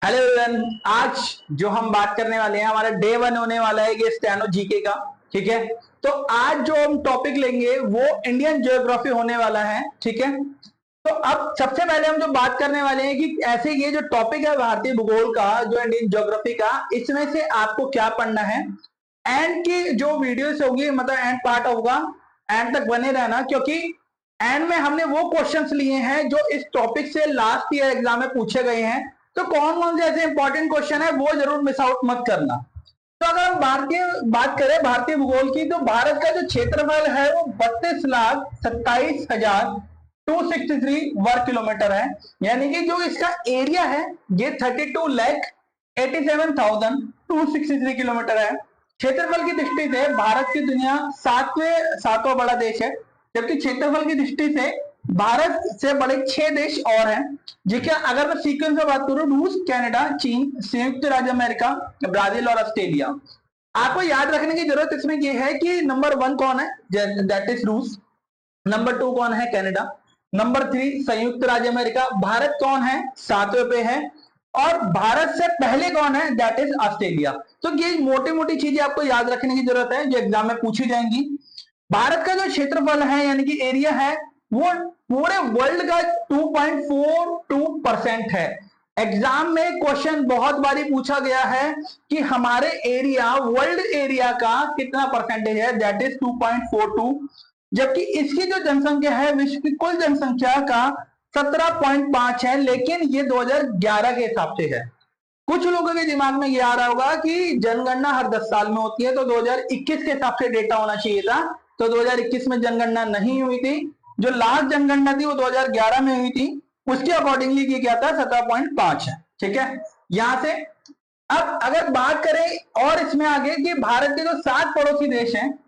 Hello everyone, आज जो हम बात करने वाले हैं हमारा डे 1 होने वाला है ये स्टेनो जीके का। ठीक है, तो आज जो हम टॉपिक लेंगे वो इंडियन ज्योग्राफी होने वाला है। ठीक है, तो अब सबसे पहले हम जो बात करने वाले हैं कि ऐसे ये जो टॉपिक है भारतीय भूगोल का, जो इंडियन ज्योग्राफी का, इसमें से आपको क्या पढ़ना है। एंड की जो वीडियोस होगी, मतलब एंड पार्ट होगा, एंड तक बने रहना, क्योंकि एंड में हमने वो क्वेश्चंस लिए हैं जो इस टॉपिक से लास्ट ईयर एग्जाम में पूछे गए हैं। तो कौन कौन से ऐसे इंपॉर्टेंट क्वेश्चन है वो जरूर मिस आउट मत करना। तो अगर हम बात करें भारतीय भूगोल की, तो भारत का जो क्षेत्रफल है वो 32,27,263 वर्ग किलोमीटर है। यानी कि जो इसका एरिया है ये 32,87,263 किलोमीटर है। क्षेत्रफल की दृष्टि से भारत की दुनिया सातवां बड़ा देश है, जबकि क्षेत्रफल की दृष्टि से भारत से बड़े 6 देश और हैं। जिनके अगर मैं सीक्वेंस में बात करूं, रूस, कनाडा, चीन, संयुक्त राज्य अमेरिका, ब्राजील और ऑस्ट्रेलिया। आपको याद रखने की जरूरत इसमें यह है कि नंबर 1 कौन है, दैट इज रूस। नंबर 2 कौन है, कनाडा। नंबर 3 संयुक्त राज्य अमेरिका। भारत कौन है, 7वें पे है। और भारत से पहले कौन है, दैट इज ऑस्ट्रेलिया। तो ये मोटी मोटी चीजें आपको याद रखने की जरूरत है जो एग्जाम में पूछी जाएंगी। भारत का जो क्षेत्रफल है यानी कि एरिया है वो पूरे वर्ल्ड का 2.42% है। एग्जाम में क्वेश्चन बहुत बारी पूछा गया है कि हमारे एरिया, वर्ल्ड एरिया का कितना परसेंटेज है, दैट इज 2.42। जबकि इसकी जो जनसंख्या है विश्व की कुल जनसंख्या का 17.5 है, लेकिन ये 2011 के हिसाब से है। कुछ लोगों के दिमाग में ये आ रहा होगा कि जनगणना हर 10 साल में होती है, तो 2021 के हिसाब से डेटा होना चाहिए था। तो 2021 में जनगणना नहीं हुई थी। जो लास्ट जनगणना थी वो 2011 में हुई थी, उसके अकॉर्डिंगली ये क्या था, 17.5 है। ठीक है, यहां से अब अगर बात करें और इसमें आगे कि भारत के जो 7 पड़ोसी देश हैं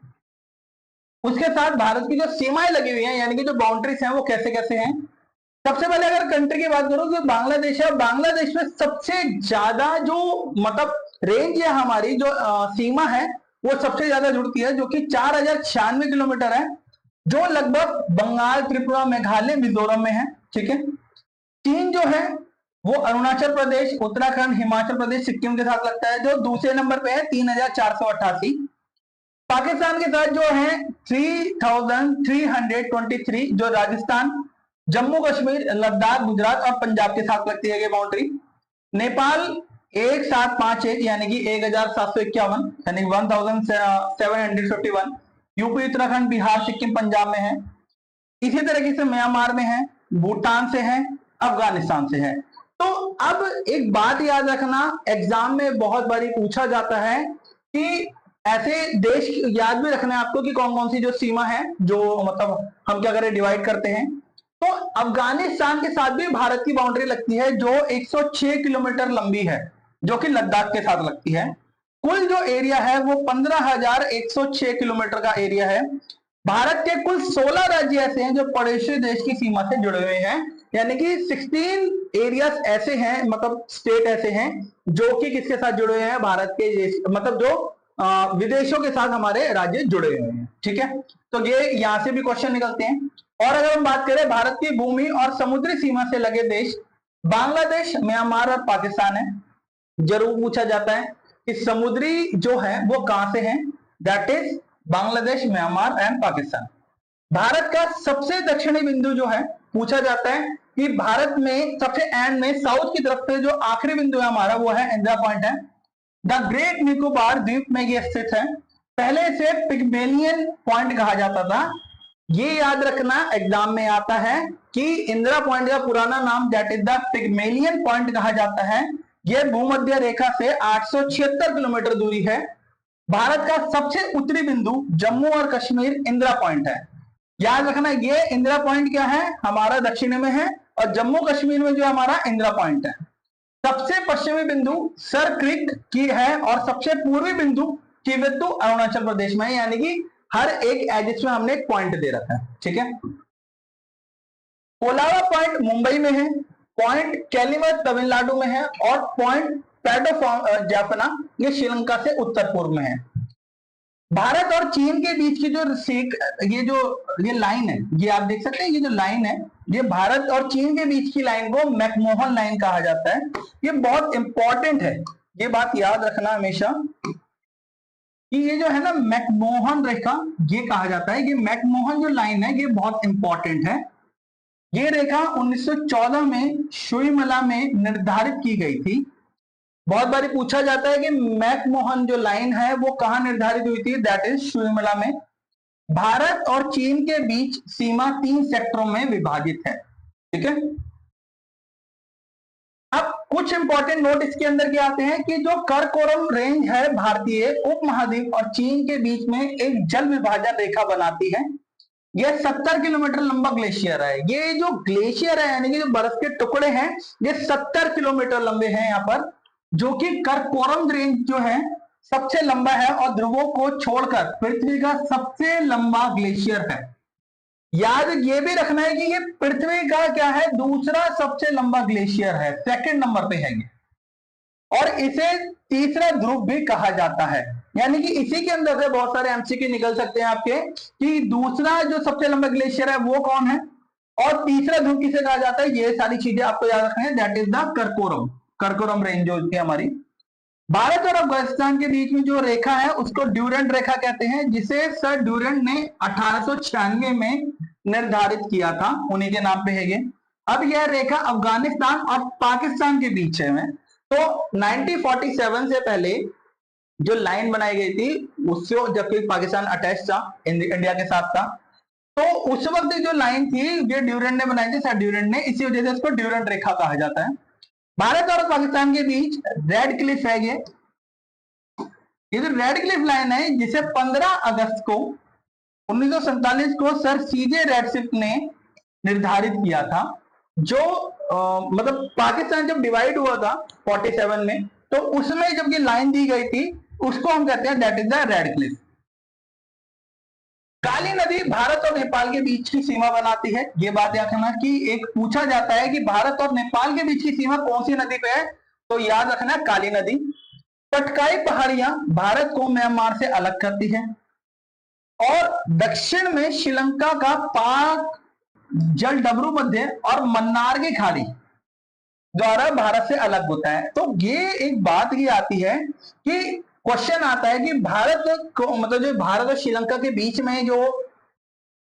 उसके साथ भारत की जो सीमाएं लगी हुई हैं, यानी कि जो बाउंड्रीज हैं वो कैसे कैसे हैं। सबसे पहले अगर कंट्री की बात करूं तो बांग्लादेश है। बांग्लादेश में सबसे ज्यादा जो मतलब रेंज है, हमारी जो सीमा है वो सबसे ज्यादा जुड़ती है, जो कि 4096 किलोमीटर है, जो लगभग बंगाल, त्रिपुरा, मेघालय, मिजोरम में है। ठीक है, चीन जो है वो अरुणाचल प्रदेश, उत्तराखंड, हिमाचल प्रदेश, सिक्किम के साथ लगता है, जो दूसरे नंबर पे है 3488। पाकिस्तान के साथ जो है 3323, जो राजस्थान, जम्मू कश्मीर, लद्दाख, गुजरात और पंजाब के साथ लगती है ये बाउंड्री। नेपाल 1751 यानी कि 1751, यानी 1751। यूपी, उत्तराखंड, बिहार, सिक्किम, पंजाब में है। इसी तरीके से म्यांमार में है, भूटान से है, अफगानिस्तान से है। तो अब एक बात याद रखना, एग्जाम में बहुत बारी पूछा जाता है कि ऐसे देश याद भी रखना है आपको कि कौन कौन सी जो सीमा है, जो मतलब हम क्या करें, डिवाइड करते हैं। तो अफगानिस्तान के साथ भी भारत की बाउंड्री लगती है, जो 106 किलोमीटर लंबी है, जो कि लद्दाख के साथ लगती है। कुल जो एरिया है वो 15,106 किलोमीटर का एरिया है। भारत के कुल 16 राज्य ऐसे हैं जो पड़ोसी देश की सीमा से जुड़े हुए हैं, यानी कि 16 एरियाज ऐसे हैं, मतलब स्टेट ऐसे हैं जो कि किसके साथ जुड़े हुए हैं, भारत के देश, मतलब जो विदेशों के साथ हमारे राज्य जुड़े हुए हैं। ठीक है, तो ये यहां से भी क्वेश्चन निकलते हैं। और अगर हम बात करें भारत की भूमि और समुद्री सीमा से लगे देश, बांग्लादेश, म्यांमार और पाकिस्तान है। जरूर पूछा जाता है कि समुद्री जो है वो कहां से है, that is Bangladesh, Myanmar and Pakistan. Bharat का सबसे दक्षिणी बिंदु जो है, पूछा जाता है कि भारत में सबसे एंड में साउथ की तरफ से जो आखिरी बिंदु है हमारा वो है इंदिरा पॉइंट है। द ग्रेट निकोबार द्वीप में ये स्थित है। पहले से पिग्मेलियन पॉइंट कहा जाता था। ये याद रखना, एग्जाम में आता है कि इंदिरा पॉइंट का पुराना नाम that is the Pygmalion point कहा जाता है। यह भूमध्य रेखा से 876 किलोमीटर दूरी है। भारत का सबसे उत्तरी बिंदु जम्मू और कश्मीर इंदिरा पॉइंट है। याद रखना, ये इंदिरा पॉइंट क्या है, हमारा दक्षिण में है, और जम्मू कश्मीर में जो हमारा इंदिरा पॉइंट है। सबसे पश्चिमी बिंदु सर क्रिक की है, और सबसे पूर्वी बिंदु किवेतु अरुणाचल प्रदेश में है, यानी कि हर एक एजिस में हमने एक पॉइंट दे रखा है। ठीक है, कोलावा पॉइंट मुंबई में है, पॉइंट कैलिमत तमिलनाडु में है, और पॉइंट पैडो जाफना ये श्रीलंका से उत्तर पूर्व में है। भारत और चीन के बीच की जो ये लाइन है, ये आप देख सकते हैं, ये जो लाइन है ये भारत और चीन के बीच की लाइन को मैकमोहन लाइन कहा जाता है। ये बहुत इंपॉर्टेंट है, ये बात याद रखना हमेशा कि ये जो है ना मैकमोहन रेखा, ये कहा जाता है कि मैकमोहन जो लाइन है ये बहुत इंपॉर्टेंट है। ये रेखा 1914 में सुईमला में निर्धारित की गई थी। बहुत बार पूछा जाता है कि मैकमोहन जो लाइन है वो कहां निर्धारित हुई थी, दैट इज सुईमला में। भारत और चीन के बीच सीमा 3 सेक्टरों में विभाजित है, ठीक है। अब कुछ इंपॉर्टेंट नोट इसके अंदर क्या आते हैं कि जो कराकोरम रेंज है भारतीय उपमहाद्वीप और चीन के बीच में एक जल विभाजन रेखा बनाती है। यह 70 किलोमीटर लंबा ग्लेशियर है। ये जो ग्लेशियर है यानी कि जो बर्फ के टुकड़े हैं ये 70 किलोमीटर लंबे हैं यहाँ पर, जो कि कराकोरम रेंज जो है सबसे लंबा है और ध्रुवों को छोड़कर पृथ्वी का सबसे लंबा ग्लेशियर है। याद ये भी रखना है कि ये पृथ्वी का क्या है, दूसरा सबसे लंबा ग्लेशियर है, सेकंड नंबर पे है ये, और इसे तीसरा ध्रुव भी कहा जाता है। यानी कि इसी के अंदर से बहुत सारे एमसीक्यू निकल सकते हैं आपके कि दूसरा जो सबसे लंबा ग्लेशियर है वो कौन है और तीसरा ध्रुव किसे कहा जाता है। ये सारी चीजें आपको याद रखनी है, that is the Karakoram range जो होती है हमारी। भारत और अफगानिस्तान के बीच में जो रेखा है उसको ड्यूरेंट रेखा कहते हैं, जिसे सर ड्यूरेंट ने 1896 में निर्धारित किया था, उन्हीं के नाम पे है ये। अब यह रेखा अफगानिस्तान और पाकिस्तान के बीच है। तो 1947 से पहले जो लाइन बनाई गई थी उससे, जबकि पाकिस्तान अटैच था इंडिया के साथ था, तो उस वक्त जो लाइन थी ये ड्यूरेंट ने बनाई थी, सर ड्यूरेंट ने, इसी वजह से उसको ड्यूरेंट रेखा कहा जाता है। भारत और पाकिस्तान के बीच रेड क्लिफ है ये जो रेड क्लिफ लाइन है जिसे 15 अगस्त को 1947 को सर सीजे रेडक्लिफ ने निर्धारित किया था। जो मतलब पाकिस्तान जब डिवाइड हुआ था 47 में, तो उसमें जब ये लाइन दी गई थी उसको हम कहते हैं that is the red cliff. Kali नदी भारत और नेपाल के बीच की सीमा बनाती है। ये बात याद रखना कि एक पूछा जाता है कि भारत और नेपाल के बीच की सीमा कौन सी नदी पे है, तो याद रखना काली नदी। पटकाई पहाड़ियां भारत को म्यांमार से अलग करती है और दक्षिण में श्रीलंका का पाक जल डबरू मध्य और मन्नार की खाड़ी द्वारा भारत से अलग होता है। तो ये एक बात ये आती है कि क्वेश्चन आता है कि भारत को, मतलब जो भारत और श्रीलंका के बीच में जो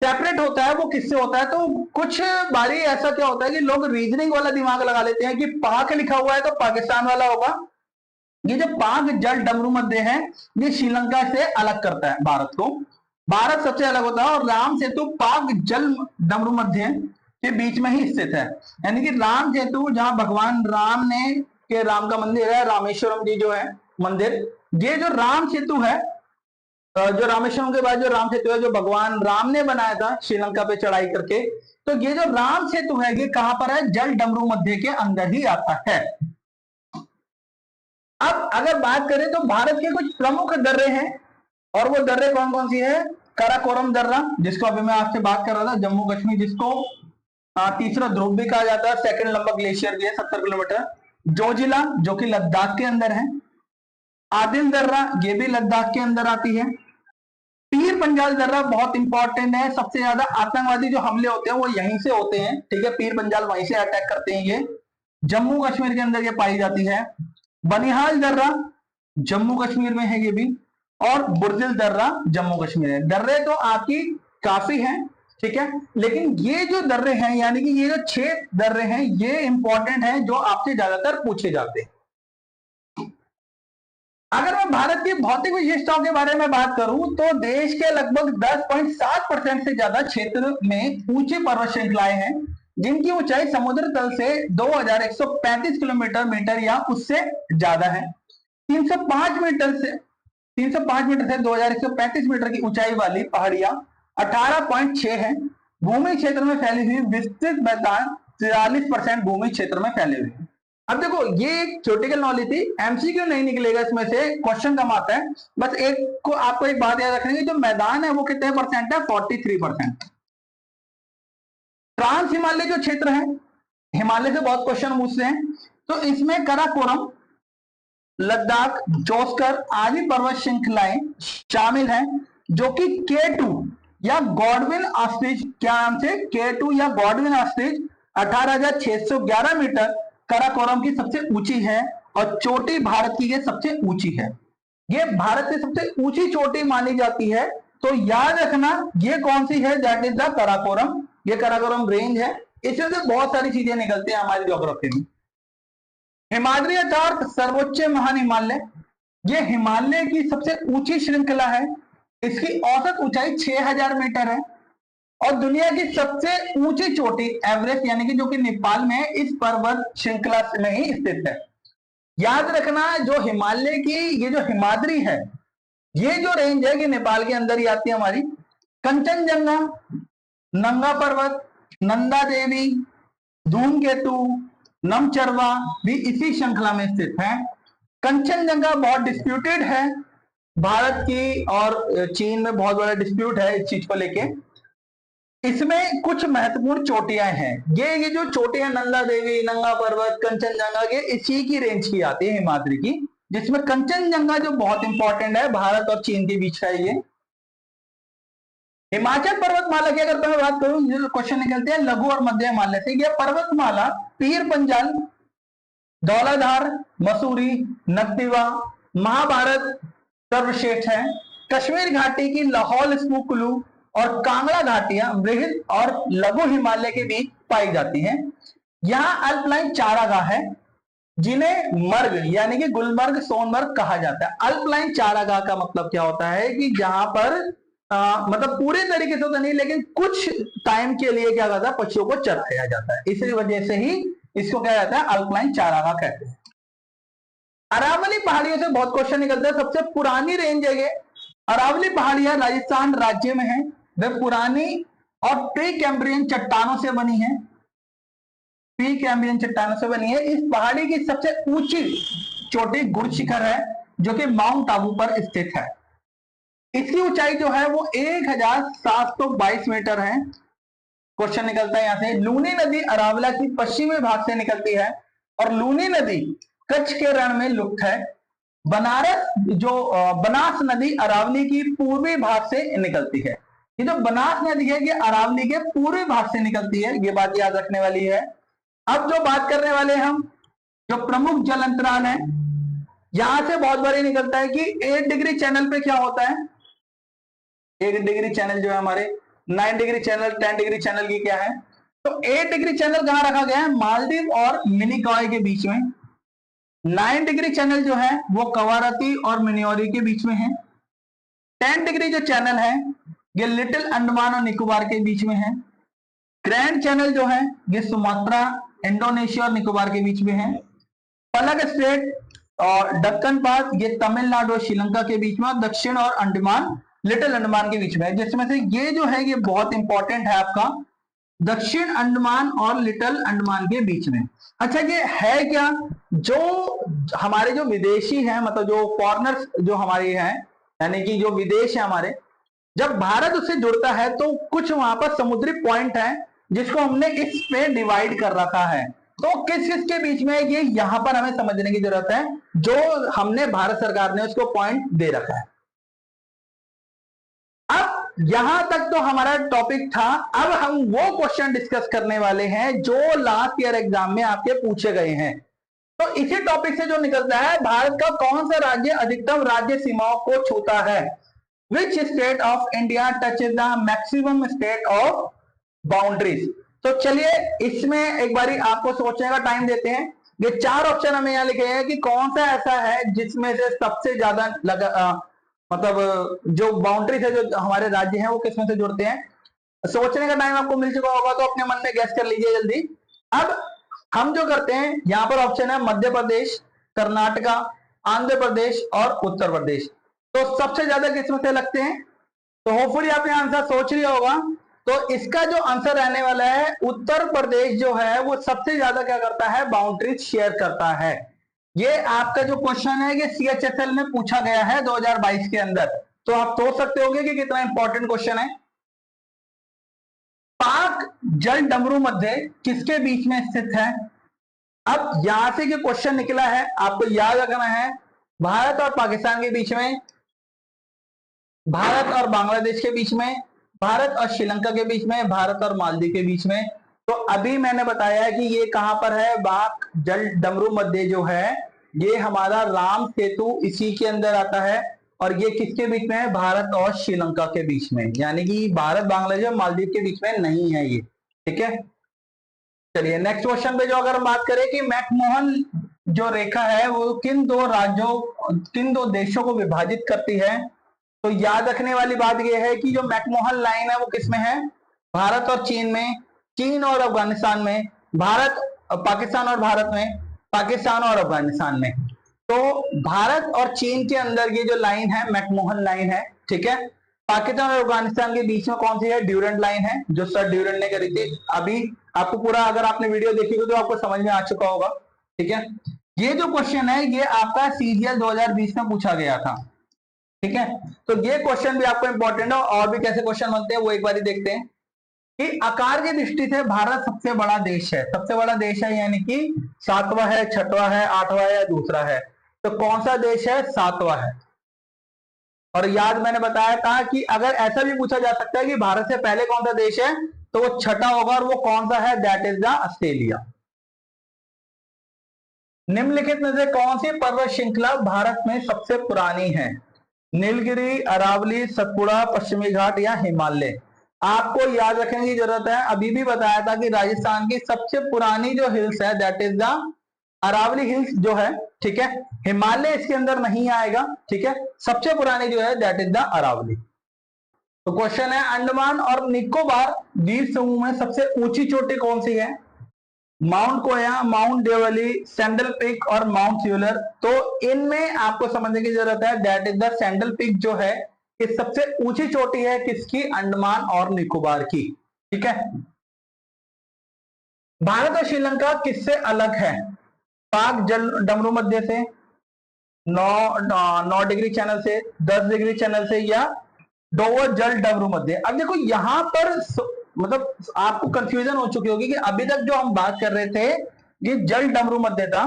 सेपरेट होता है वो किससे होता है। तो कुछ बारी ऐसा क्या होता है कि लोग रीजनिंग वाला दिमाग लगा लेते हैं कि पाक लिखा हुआ है तो पाकिस्तान वाला होगा। ये जो पाक जल डमरू मध्य है ये श्रीलंका से अलग करता है भारत को, भारत सबसे अलग होता है। और राम सेतु पाक जल डमरू मध्य के बीच में ही स्थित है, यानी कि राम सेतु जहां भगवान राम ने के राम का मंदिर है, रामेश्वरम जी जो है मंदिर, ये जो राम सेतु है, जो रामेश्वरम के बाद जो राम सेतु है जो भगवान राम ने बनाया था श्रीलंका पे चढ़ाई करके, तो ये जो राम सेतु है ये कहां पर है, जल डमरू मध्य के अंदर ही आता है। अब अगर बात करें तो भारत के कुछ प्रमुख दर्रे हैं, और वो दर्रे कौन कौन सी है। काराकोरम दर्रा जिसको अभी मैं आपसे बात कर रहा था, जम्मू कश्मीर, जिसको तीसरा ध्रुव भी कहा जाता है, सेकंड लंबा ग्लेशियर भी है 70 किलोमीटर। जोजिला जो कि लद्दाख के अंदर है। आदिल दर्रा ये भी लद्दाख के अंदर आती है। पीर पंजाल दर्रा बहुत इंपॉर्टेंट है, सबसे ज्यादा आतंकवादी जो हमले होते हैं वो यहीं से होते हैं, ठीक है, पीर पंजाल वहीं से अटैक करते हैं। ये जम्मू कश्मीर के अंदर ये पाई जाती है। बनिहाल दर्रा जम्मू कश्मीर में है ये भी, और बुर्जिल दर्रा जम्मू कश्मीर है। दर्रे तो आपकी काफी हैं, ठीक है, लेकिन ये जो दर्रे हैं यानी कि ये जो 6 दर्रे हैं ये इंपॉर्टेंट हैं जो आपसे ज्यादातर पूछे जाते हैं। अगर मैं भारत की भौतिक विशेषताओं के बारे में बात करूं तो देश के लगभग 10.7% से ज्यादा क्षेत्र में ऊंची पर्वत श्रृंखलाएं हैं जिनकी ऊंचाई समुद्र तल से 2135 किलोमीटर या उससे ज्यादा है। 305 मीटर से 2135 मीटर की ऊंचाई वाली पहाड़ियां 18.6 है। भूमि क्षेत्र में फैली हुई विस्तृत मैदान 43% भूमि क्षेत्र में फैले हुए हैं। अब देखो ये एक थ्योरेटिकल नॉलेज थी, एमसीक्यू नहीं निकलेगा इसमें से, क्वेश्चन कम आता है। बस एक को आपको एक बात याद रखनी है, जो मैदान है वो कितने परसेंट है, 43%। ट्रांस हिमालय जो क्षेत्र है, हिमालय से बहुत क्वेश्चन पूछते हैं, तो इसमें कराकोरम, लद्दाख, जोस्कर आदि पर्वत श्रृंखलाएं शामिल हैं जो कि K2 या गॉडविन ऑस्ट्रिच, क्या नाम से, K2 या गॉडविन ऑस्ट्रिच 18,611 मीटर काराकोरम की सबसे ऊंची है और चोटी भारत की ये सबसे ऊंची है। ये भारत की सबसे ऊंची चोटी मानी जाती है। तो याद रखना ये कौन सी है, दैट इज द काराकोरम। ये काराकोरम रेंज है। इसमें से बहुत सारी चीजें निकलती हैं हमारी ज्योग्राफी में। हिमाद्री अर्थात सर्वोच्च महान हिमालय, ये हिमालय की सबसे ऊंची श्रृंखला है। इसकी औसत ऊंचाई 6000 मीटर है और दुनिया की सबसे ऊंची चोटी एवरेस्ट यानी कि जो कि नेपाल में है, इस पर्वत श्रृंखला में ही स्थित है। याद रखना जो हिमालय की ये जो हिमाद्री है, ये जो रेंज है कि नेपाल के अंदर ही आती है हमारी। कंचनजंगा, नंगा पर्वत, नंदा देवी, धूमकेतु, नमचरवा भी इसी श्रृंखला में स्थित है। कंचनजंगा बहुत डिस्प्यूटेड है, भारत की और चीन में बहुत बड़ा डिस्प्यूट है इस चीज को लेके। इसमें कुछ महत्वपूर्ण चोटियां हैं। ये जो चोटियां नंदा देवी, नंगा पर्वत, कंचनजंगा, ये इसी की रेंज की आती है हिमाद्री की, जिसमें कंचनजंगा जो बहुत इंपॉर्टेंट है, भारत और चीन के बीच का ये। हिमाचल पर्वतमाला की अगर मैं बात करूं, जो क्वेश्चन निकलते हैं लघु और मध्य हिमालय से, यह पर्वतमाला पीर पंजाल, धौलाधार, मसूरी, नक्तिवा, महाभारत सर्वश्रेष्ठ है। कश्मीर घाटी की लाहौल स्पीति और कांगड़ा घाटियां बृहद और लघु हिमालय के बीच पाई जाती हैं। यहाँ अल्पलाइन चारागाह है जिन्हें मर्ग यानी कि गुलमर्ग, सोनमर्ग कहा जाता है। अल्पलाइन चारागाह का मतलब क्या होता है कि जहां पर मतलब पूरे तरीके से तो नहीं, लेकिन कुछ टाइम के लिए क्या करता है, पक्षियों को चराया जाता है। इसी वजह से ही इसको क्या कहता है, अल्पलाइन चारागाह कहते हैं। अरावली पहाड़ियों से बहुत क्वेश्चन निकलता है। सबसे पुरानी रेंज है ये। अरावली पहाड़ियां राजस्थान राज्य में है। वे पुरानी और प्री कैम्ब्रियन चट्टानों से बनी है। प्री कैम्ब्रियन चट्टानों से बनी है। इस पहाड़ी की सबसे ऊंची चोटी गुड़ शिखर है जो कि माउंट आबू पर स्थित है। इसकी ऊंचाई जो है वो 1722 मीटर है। क्वेश्चन निकलता है यहां से, लूनी नदी अरावला की पश्चिमी भाग से निकलती है और लूनी नदी कच्छ के रण में लुप्त है। बनास नदी अरावली की पूर्वी भाग से निकलती है। ये जो बनास नदी है ये अरावली के पूर्वी भाग से निकलती है, ये बात याद रखने वाली है। अब जो बात करने वाले हम, जो प्रमुख जल अंतराल है, यहां से बहुत बारी निकलता है कि 8 डिग्री चैनल पे क्या होता है। 1 डिग्री चैनल जो है हमारे, 9 डिग्री चैनल, 10 डिग्री चैनल की क्या है, तो 8 डिग्री चैनल कहां रखा गया है, मालदीव और मिनिकॉय के बीच में। 9 डिग्री चैनल जो है वो कवारती और मिनियोरी के बीच में है। 10 डिग्री जो चैनल है ये लिटिल अंडमान और निकोबार के बीच में है। ग्रैंड चैनल जो है ये सुमात्रा, इंडोनेशिया और निकोबार के बीच में है। पलक स्ट्रेट और दक्कन पास ये तमिलनाडु और श्रीलंका के बीच में, दक्षिण और अंडमान, लिटिल अंडमान के बीच में है। जिसमें से ये जो है ये बहुत इंपॉर्टेंट है आपका, दक्षिण अंडमान और लिटिल अंडमान के बीच में। अच्छा ये है क्या, जो हमारे जो विदेशी हैं, मतलब जो फॉरेनर्स जो हमारे हैं, यानी कि जो विदेश है हमारे, जब भारत उससे जुड़ता है तो कुछ वहां पर समुद्री पॉइंट है जिसको हमने इस पे डिवाइड कर रखा है। तो किस किस के बीच में, ये यहां पर हमें समझने की जरूरत है। जो हमने भारत सरकार ने उसको पॉइंट दे रखा है। अब यहां तक तो हमारा टॉपिक था। अब हम वो क्वेश्चन डिस्कस करने वाले हैं जो लास्ट ईयर एग्जाम में आपके पूछे गए हैं। तो इसी टॉपिक से जो निकलता है, भारत का कौन सा राज्य अधिकतम राज्य सीमाओं को छूता है। Which state of India touches the maximum state of boundaries. तो चलिए इसमें एक बारी आपको सोचने का टाइम देते हैं। ये 4 ऑप्शन हमें यहाँ लिखे हैं कि कौन सा ऐसा है जिसमें से सबसे ज्यादा मतलब जो बाउंड्रीज है, जो हमारे राज्य हैं, वो किसमें से जुड़ते हैं। सोचने का टाइम आपको मिल चुका होगा तो अपने मन में गैस कर लीजिए जल्दी। अब हम जो करते हैं, यहां पर ऑप्शन है मध्य प्रदेश, कर्नाटका, आंध्र प्रदेश और उत्तर प्रदेश। तो सबसे ज्यादा किसमें से लगते हैं, तो होपफुली आपने आंसर सोच लिया होगा। तो इसका जो आंसर रहने वाला है, उत्तर प्रदेश जो है वो सबसे ज्यादा क्या करता है, बाउंड्रीज शेयर करता है। ये आपका जो क्वेश्चन है ये CHSL में पूछा गया है 2022 के अंदर। तो आप सोच सकते होंगे कि कितना इंपॉर्टेंट क्वेश्चन है। पाक जल डमरू मध्य किसके बीच में स्थित है। अब यहां से जो क्वेश्चन निकला है आपको याद रखना है, भारत और पाकिस्तान के बीच में, भारत और बांग्लादेश के बीच में, भारत और श्रीलंका के बीच में, भारत और मालदीव के बीच में। तो अभी मैंने बताया है कि ये कहां पर है, बाक जल डमरू मध्य जो है ये हमारा राम सेतु इसी के अंदर आता है, और ये किसके बीच में है, भारत और श्रीलंका के बीच में, यानी कि भारत बांग्लादेश और मालदीव के बीच में नहीं है ये, ठीक है। चलिए नेक्स्ट क्वेश्चन पे जो अगर हम बात करें कि मैकमोहन जो रेखा है वो किन दो राज्यों, किन दो देशों को विभाजित करती है, तो याद रखने वाली बात यह है कि जो मैकमोहन लाइन है वो किसमें है, भारत और चीन में, चीन और अफगानिस्तान में, भारत पाकिस्तान और भारत में, पाकिस्तान और अफगानिस्तान में। तो भारत और चीन के अंदर ये जो लाइन है मैकमोहन लाइन है, ठीक है। पाकिस्तान और अफगानिस्तान के बीच में कौन सी है, ड्यूरेंट लाइन है, जो सर ड्यूरेंट ने करी थी। अभी आपको पूरा, अगर आपने वीडियो देखी हो तो आपको समझ में आ चुका होगा, ठीक है। ये जो क्वेश्चन है ये आपका सीजीएल 2020 में पूछा गया था, ठीक है। तो ये क्वेश्चन भी आपको इंपॉर्टेंट है, और भी कैसे क्वेश्चन बनते हैं वो एक बार देखते हैं कि आकार की दृष्टि से भारत सबसे बड़ा देश है, सबसे बड़ा देश है, यानी कि 7वां है, 6वां है, 8वां है या दूसरा है, तो कौन सा देश है, 7वां है। और याद मैंने बताया था कि अगर ऐसा भी पूछा जा सकता है कि भारत से पहले कौन सा देश है, तो वो 6वां होगा, और वो कौन सा है, दैट इज द ऑस्ट्रेलिया। निम्नलिखित में से कौन सी पर्वत श्रृंखला भारत में सबसे पुरानी है, नीलगिरी, अरावली, सतपुड़ा, पश्चिमी घाट या हिमालय। आपको याद रखने की जरूरत है, अभी भी बताया था कि राजस्थान की सबसे पुरानी जो हिल्स है that is the Aravalli hills जो है, ठीक है। हिमालय इसके अंदर नहीं आएगा, ठीक है। सबसे पुरानी जो है दैट इज द अरावली। तो क्वेश्चन है अंडमान और निकोबार द्वीप समूह में सबसे ऊंची चोटी कौन सी है, माउंट कोया, माउंट देवली, सैंडल पीक और माउंट स्यूलर। तो इनमें आपको समझने की जरूरत है, that is the sandal peak जो है ये सबसे ऊंची चोटी है किसकी, अंडमान और निकोबार की, ठीक है। भारत और श्रीलंका किससे अलग है, पाक जल डमरू मध्य से, 9 डिग्री चैनल से, 10 डिग्री चैनल से, या डोवर जल डमरू मध्य। अब देखो यहां पर मतलब आपको कंफ्यूजन हो चुकी होगी कि अभी तक जो हम बात कर रहे थे ये जल डमरू मध्य था,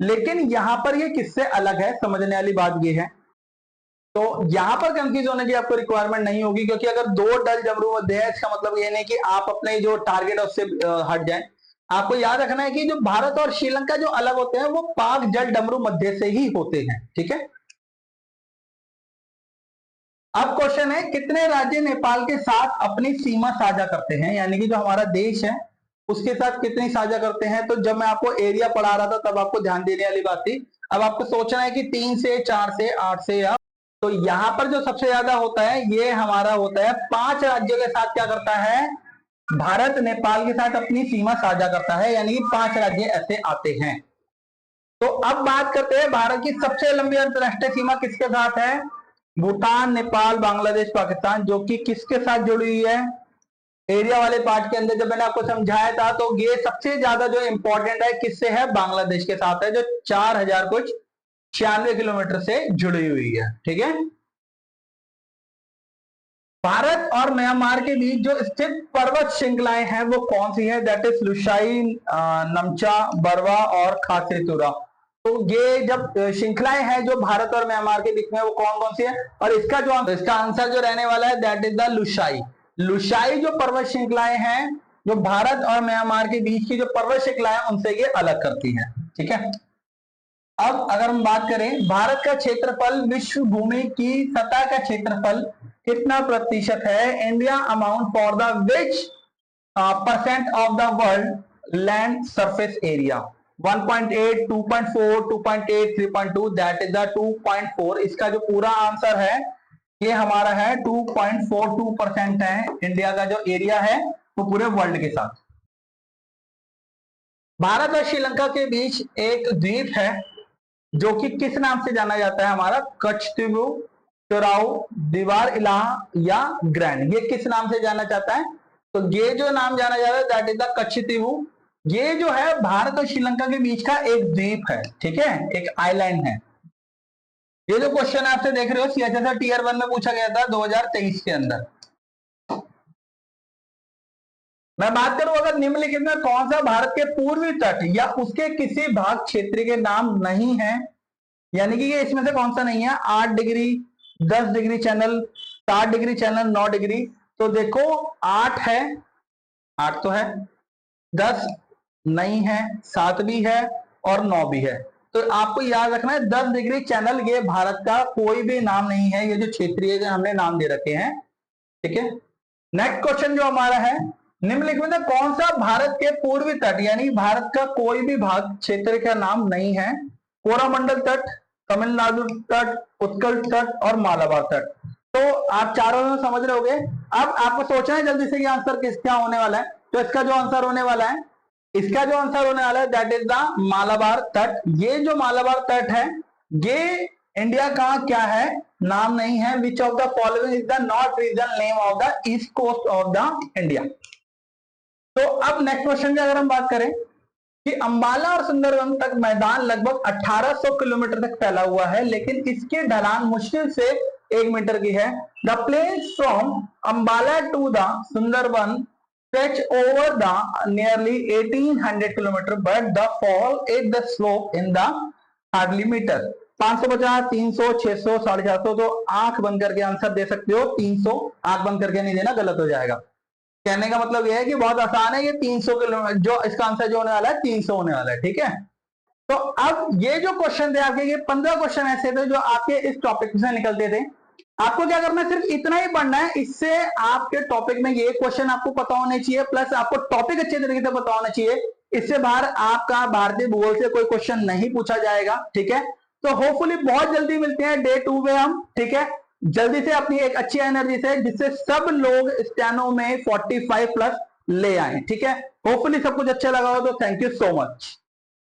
लेकिन यहां पर ये किससे अलग है, समझने वाली बात ये है। तो यहां पर कंफ्यूज होने की आपको रिक्वायरमेंट नहीं होगी, क्योंकि अगर 2 जल डमरू मध्य है इसका मतलब ये नहीं कि आप अपने जो टारगेट है उससे हट जाए। आपको याद रखना है कि जो भारत और श्रीलंका जो अलग होते हैं वो पाक जल डमरू मध्य से ही होते हैं, ठीक है। अब क्वेश्चन है कितने राज्य नेपाल के साथ अपनी सीमा साझा करते हैं, यानी कि जो हमारा देश है उसके साथ कितनी साझा करते हैं। तो जब मैं आपको एरिया पढ़ा रहा था तब आपको ध्यान देने वाली बात थी। अब आपको सोचना है कि 3 से, 4 से, 8 से, या तो यहां पर जो सबसे ज्यादा होता है ये हमारा होता है 5 राज्यों के साथ क्या करता है, भारत नेपाल के साथ अपनी सीमा साझा करता है, यानी कि 5 राज्य ऐसे आते हैं। तो अब बात करते हैं भारत की सबसे लंबी अंतरराष्ट्रीय सीमा किसके साथ है, भूटान, नेपाल, बांग्लादेश, पाकिस्तान, जो कि किसके साथ जुड़ी हुई है, एरिया वाले पार्ट के अंदर जब मैंने आपको समझाया था तो ये सबसे ज्यादा जो इंपॉर्टेंट है किससे है, बांग्लादेश के साथ है, जो 4000 कुछ 96 किलोमीटर से जुड़ी हुई है, ठीक है। भारत और म्यांमार के बीच जो स्थित पर्वत श्रृंखलाएं हैं वो कौन सी है, दैट इज लुशाई, नमचा, बरवा और खासीतुरा। तो ये जब श्रृंखलाएं हैं जो भारत और म्यांमार के बीच में वो कौन कौन सी है, और इसका आंसर जो रहने वाला है that is the Lushai. Lushai जो पर्वत श्रृंखलाएं हैं जो भारत और म्यांमार के बीच की जो पर्वत श्रृंखलाएं उनसे ये अलग करती है, ठीक है। अब अगर हम बात करें भारत का क्षेत्रफल विश्व भूमि की सतह का क्षेत्रफल कितना प्रतिशत है, India amount for the which percent of the world land surface area, 1.8, 2.4, 2.8, 3.2, that is the 2.4। इसका जो पूरा आंसर है ये हमारा है 2.42% है इंडिया का जो एरिया है वो पूरे वर्ल्ड के साथ। भारत और श्रीलंका के बीच एक द्वीप है जो कि किस नाम से जाना जाता है, हमारा कच्छतीवु, चोराऊ, दीवार इलाहा या ग्रैंड, ये किस नाम से जाना जाता है, तो ये जो नाम जाना जाता है दैट इज द कच्छतीवु। ये जो है भारत और श्रीलंका के बीच का एक द्वीप है, ठीक है, एक आइलैंड है। ये जो क्वेश्चन आपसे देख रहे हो सीएचएसआर टीयर 1 में पूछा गया था 2023 के अंदर। मैं बात करूं अगर निम्नलिखित में कौन सा भारत के पूर्वी तट या उसके किसी भाग क्षेत्र के नाम नहीं है, यानी कि ये इसमें से कौन सा नहीं है, 8 degree, 10 degree channel, 7 degree channel, 9 degree. तो देखो 8 है, 8 तो है, 10 नहीं है, 7 भी है और 9 भी है। तो आपको याद रखना है 10 डिग्री चैनल ये भारत का कोई भी नाम नहीं है, ये जो क्षेत्रीय हमने नाम दे रखे हैं, ठीक है। नेक्स्ट क्वेश्चन जो हमारा है, निम्नलिखित में कौन सा भारत के पूर्वी तट, यानी भारत का कोई भी भाग क्षेत्र का नाम नहीं है? कोरामंडल तट, तमिलनाडु तट, उत्कल तट और मालाबार तट। तो आप चारों में समझ रहे होगे। अब आपको सोचना है जल्दी से कि आंसर क्या होने वाला है। तो इसका जो आंसर होने वाला है, इसका जो आंसर होने वाला है दैट इज द मालाबार तट। ये जो मालाबार तट है ये इंडिया का क्या है, नाम नहीं है। Which of the following is the not regional name of the east coast of the India. तो अब नेक्स्ट क्वेश्चन की अगर हम बात करें कि अंबाला और सुंदरवन तक मैदान लगभग 1800 किलोमीटर तक फैला हुआ है, लेकिन इसकी ढलान मुश्किल से 1 मीटर की है। The place from Ambala to the Sundarvan stretch over the nearly 1800 kilometer, but the fall at the slope in the hardly meter 550, 300, 600, 450। तो आंख बंद करके आंसर दे सकते हो 300। आंख बंद करके नहीं देना, गलत हो जाएगा। कहने का मतलब यह है कि बहुत आसान है, ये 300 किलोमीटर, जो इसका आंसर जो होने वाला है 300 होने वाला है, ठीक है। तो अब ये जो क्वेश्चन थे आपके, ये 15 क्वेश्चन ऐसे थे जो आपके इस टॉपिक से निकलते थे। आपको क्या करना है, सिर्फ इतना ही पढ़ना है। इससे आपके टॉपिक में ये क्वेश्चन आपको पता होने चाहिए, प्लस आपको टॉपिक अच्छे तरीके से पता होना चाहिए। इससे बाहर आपका भारतीय भूगोल से कोई क्वेश्चन नहीं पूछा जाएगा, ठीक है। तो होपफुली बहुत जल्दी मिलते हैं डे 2 में हम, ठीक है। जल्दी से अपनी एक अच्छी एनर्जी से, जिससे सब लोग स्टेनो में 45 प्लस ले आए, ठीक है। होपफुली सब कुछ अच्छा लगा हो तो थैंक यू सो मच।